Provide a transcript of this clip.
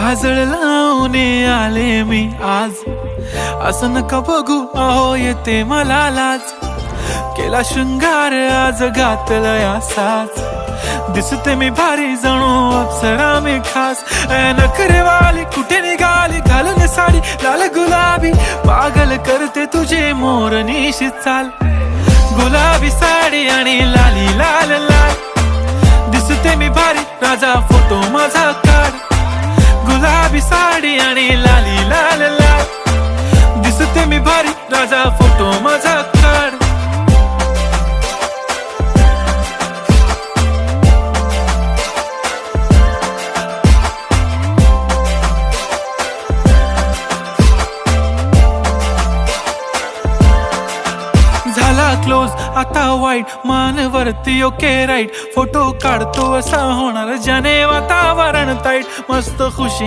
काजळ लावून आले मी आज, असं नका बघू अहो येते मला लाज. केला शृंगार आज घातलाय असाच, दिसते मी भारी जणू अप्सरा मी खास. नखरेवाली कुठे निघाली घालून साडी लाल गुलाबी, पागल करते तुझे मोरनीशी चाल. गुलाबी साडी आणि लाली लाल लाल, दिसते मी भारी राजा फोटो माझा काढ. गुलाबी साडी आणि लाली लाल लाल, दिसते मी भारी राजा फोटो माझा काढ. झाला क्लोज आता वाईट, मान वरती ओके राईट. फोटो काढतो असा होणार ज्याने वातावरण ताईट. मस्त खुशी